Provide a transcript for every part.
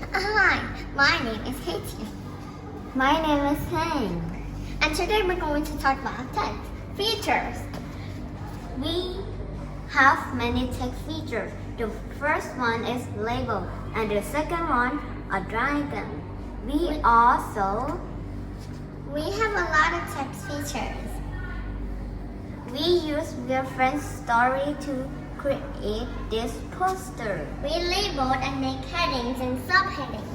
Hi, my name is Katie. My name is Hank. And today we're going to talk about text features. We have many text features. The first one is label, and the second one a dragon. We have a lot of text features. We use real friends story to create this poster. We labeled and make headings and subheadings.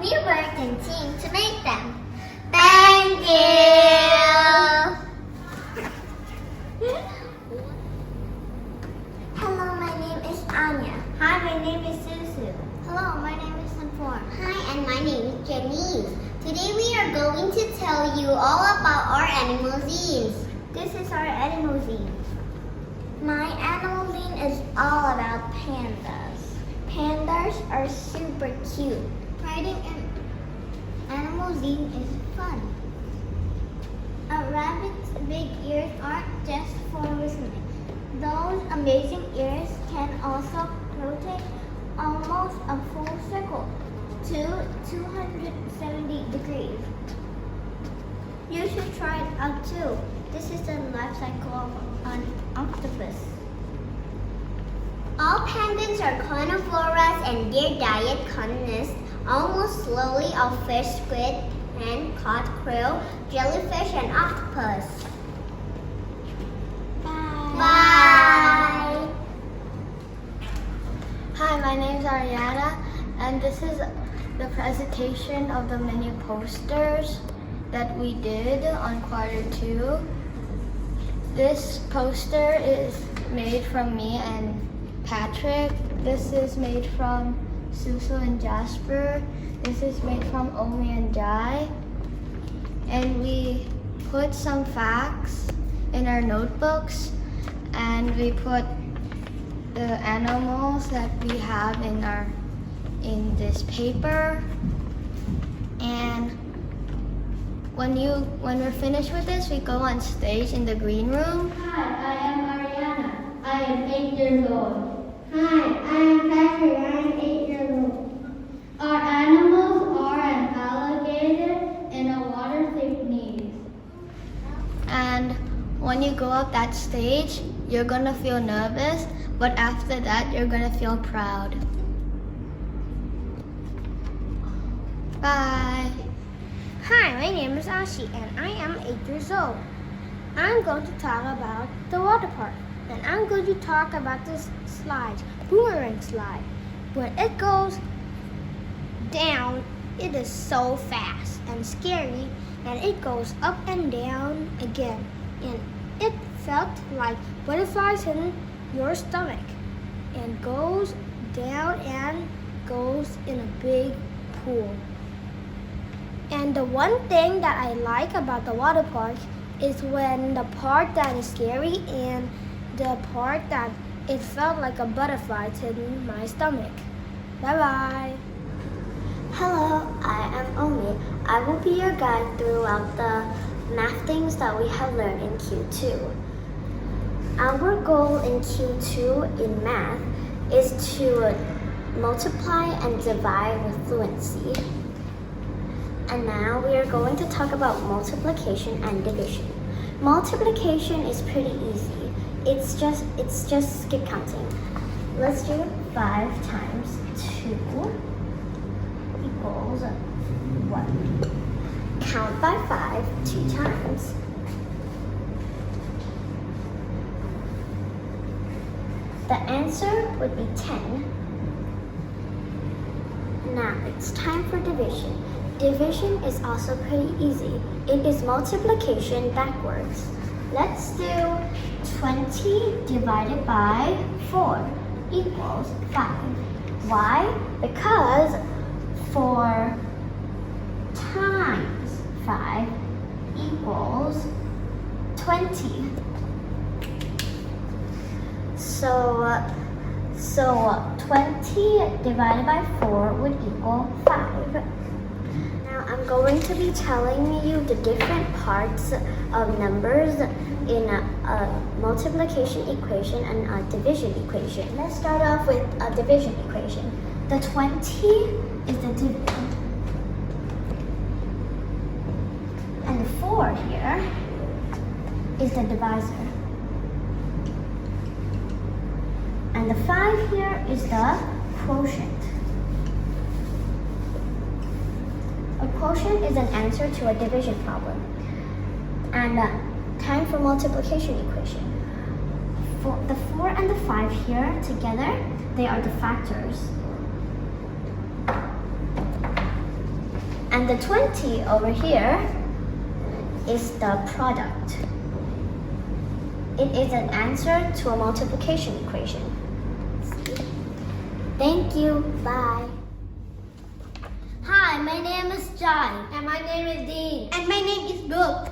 We worked in teams to make them. Thank you! Hello, my name is Anya. Hi, my name is Susu. Hello, my name is Sanfor. Hi, and my name is Janice. Today we are going to tell you all about our animal zines. This is our animal zine. My animal zine is all about pandas. Pandas are super cute. Writing an animal zine is fun. A rabbit's big ears aren't just for listening. Those amazing ears can also rotate almost a full circle to 270 degrees. You should try it out too. This is the life cycle of an octopus. All penguins are carnivores and their diet consists almost slowly of fish, squid, and cod, krill, jellyfish, and octopus. Bye. Hi, my name is Ariana, and this is the presentation of the mini posters that we did on quarter 2. This poster is made from me and Patrick. This is made from Susu and Jasper. This is made from Omi and Jai. And we put some facts in our notebooks, and we put the animals that we have in this paper. And when we're finished with this, we go on stage in the green room. Hi, I am Ariana. I am 8 years old. Hi, I am Patrick. I am 8 years old. Our animals are an alligator and a water sneeze. And when you go up that stage, you're gonna feel nervous, but after that, you're gonna feel proud. Bye. Hi, my name is Ashi and I am 8 years old. I'm going to talk about the water park. And I'm going to talk about this slide, boomerang slide. When it goes down, it is so fast and scary, and it goes up and down again. And it felt like butterflies in your stomach, and goes down and goes in a big pool. And the one thing that I like about the water park is when the part that is scary and the part that it felt like a butterfly in my stomach. Bye-bye. Hello, I am Omi. I will be your guide throughout the math things that we have learned in Q2. Our goal in Q2 in math is to multiply and divide with fluency. And now we are going to talk about multiplication and division. Multiplication is pretty easy. It's just skip counting. Let's do 5 times 2 equals 1. Count by 5 2 times. The answer would be 10. Now it's time for division. Division is also pretty easy. It is multiplication backwards. Let's do 20 divided by 4 equals 5. Why? Because 4 times 5 equals 20. So 20 divided by 4 would equal 5. Now I'm going to be telling you the different parts of numbers in a multiplication equation and a division equation. Let's start off with a division equation. The 20 is the division. And the 4 here is the divisor. And the 5 here is the quotient. A quotient is an answer to a division problem. And time for multiplication equation. For the 4 and the 5 here together, they are the factors. And the 20 over here is the product. It is an answer to a multiplication equation. Thank you. Bye. Hi, my name is John. And my name is Dean. And my name is Brooke.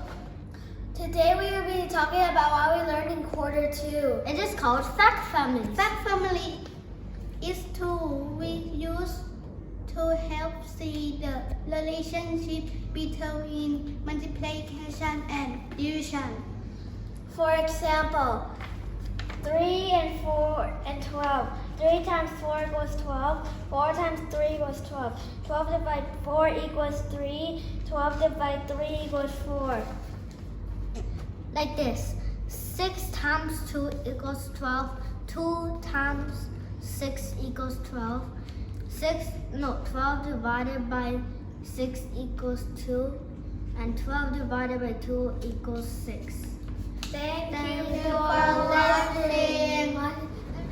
Today we will be talking about what we learned in quarter 2. It is called fact family. Fact family is tool we use to help see the relationship between multiplication and division. For example, 3 and 4 and 12. 3 times 4 equals 12. 4 times 3 equals 12. 12 divided 4 equals 3. 12 divided 3 equals 4. Like this. 6 times 2 equals 12. 2 times 6 equals 12. 12 divided by 6 equals 2. And 12 divided by 2 equals 6. Thank you for listening.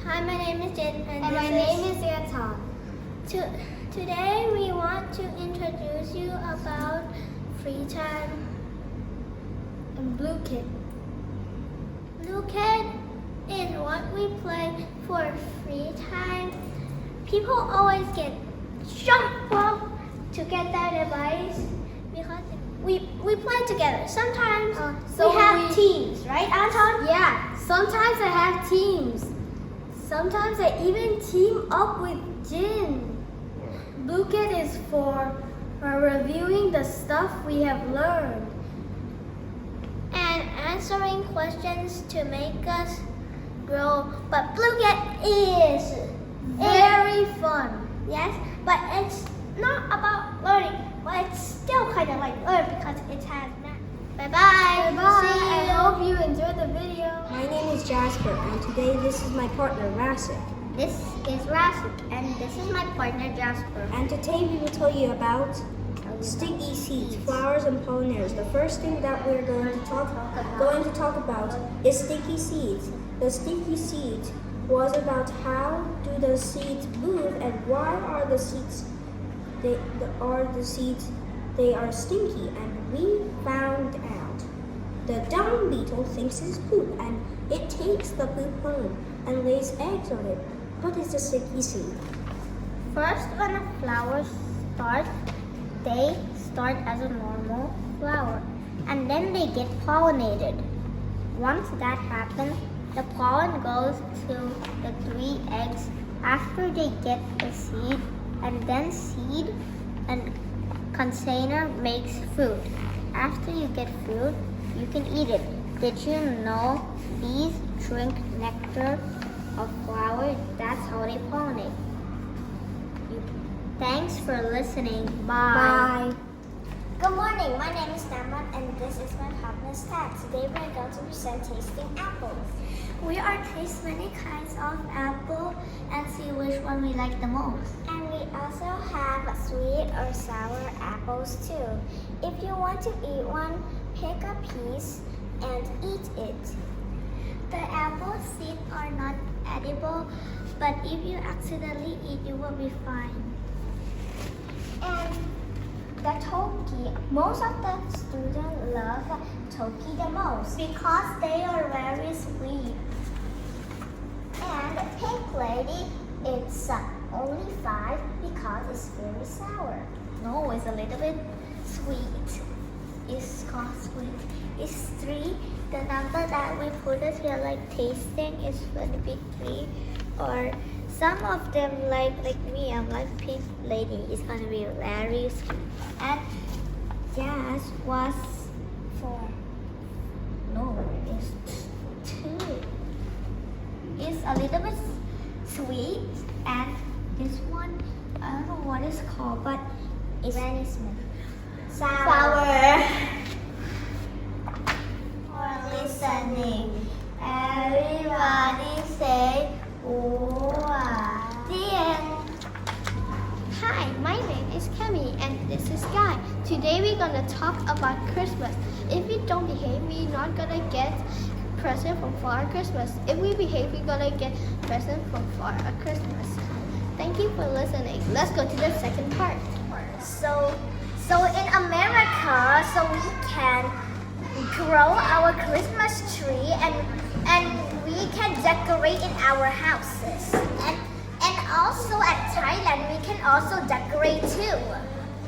Hi, my name is Jen and my name is Yaton. Today we want to introduce you about free time and Blue Kid. Blue Kid is what we play for free time. People always get jumped up to get that advice because we play together. Sometimes we have teams, right, Anton? Yeah, sometimes I have teams. Sometimes I even team up with Jin. Blue Kid is for reviewing the stuff we have learned. And answering questions to make us grow. But Blue Kid is very fun. Yes, but it's not about learning. But it's still kind of like learn because it has math. Bye-bye. Bye-bye. See you. I hope you enjoyed the video. My name is Jasper, and today this is my partner, Rasik. This is Rasik, and this is my partner Jasper. And today we will tell you about sticky seeds, flowers, and pollinators. The first thing that we're going to talk about is sticky seeds. The sticky seeds was about how do the seeds move and why are the seeds they are stinky, and we found out. The dung beetle thinks it's poop and it takes the poop home and lays eggs on it. What is the sticky seed? First, when the flowers start, they start as a normal flower, and then they get pollinated. Once that happens, the pollen goes to the 3 eggs after they get the seed, and then seed and container makes fruit. After you get fruit, you can eat it. Did you know bees drink nectar of flowers? That's how they pollinate. Thanks for listening. Bye. Good morning. My name is Naman, and this is my partner's tag. Today we are going to present tasting apples. We are taste many kinds of apple and see which one we like the most. And we also have sweet or sour apples too. If you want to eat one, pick a piece and eat it. The apple seeds are not edible, but if you accidentally eat, you will be fine. And the Toki, most of the students love Toki the most because they are very sweet. And the pink lady, it's only 5 because it's very sour. No, it's a little bit sweet. It's called sweet. It's 3. The number that we put it here like tasting is going to be 3. Or some of them like me, I'm like pink lady. It's going to be very sweet. And Jazz was 4. No, it's 2. It's a little bit sweet and This one, I don't know what it's called, but it's Granny Smith. sour. For listening. Everybody say, wow. The end. Hi, my name is Kemi and this is Guy. Today we're gonna talk about Christmas. If we don't behave, we're not gonna get present from Father Christmas. If we behave, we're gonna get present from Father Christmas. Thank you for listening. Let's go to the second part. So in America, so we can grow our Christmas tree and we can decorate in our houses. And also at Thailand, we can also decorate too.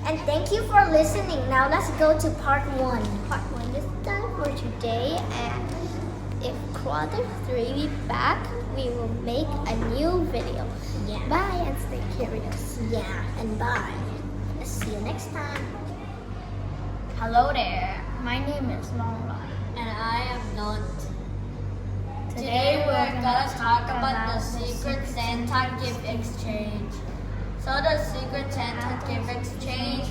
And thank you for listening. Now let's go to part 1. Part 1 is done for today, and if quarter 3 we back, we will make a new video. Yeah. Bye and stay curious. Yeah, and bye. See you next time. Hello there. My name is Laura. And I am Not. Today we're gonna talk about the Secret Santa gift exchange. So the Secret Santa gift exchange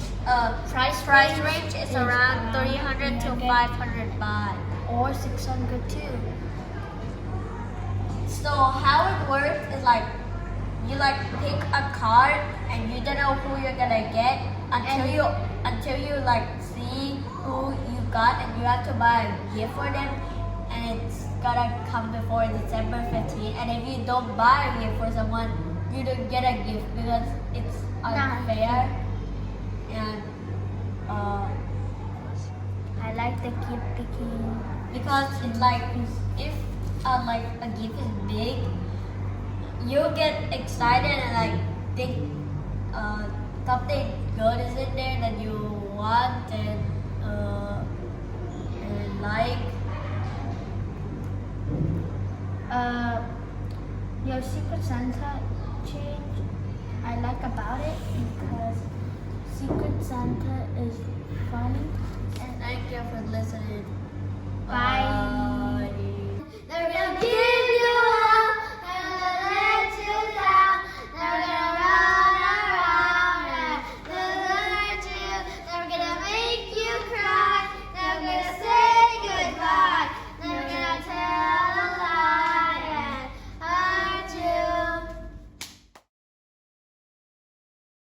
price range is around 300 to 500 baht. Or 600 too. So how it works is like you pick a card and you don't know who you're gonna get until you see who you got, and you have to buy a gift for them, and it's gotta come before December 15th. And if you don't buy a gift for someone, you don't get a gift because it's unfair. And I like the gift picking. because it's like if a gift is big, you get excited and think something good is in there that you want and like. Your Secret Santa change, I like about it because Secret Santa is fun. And thank you for listening. Bye.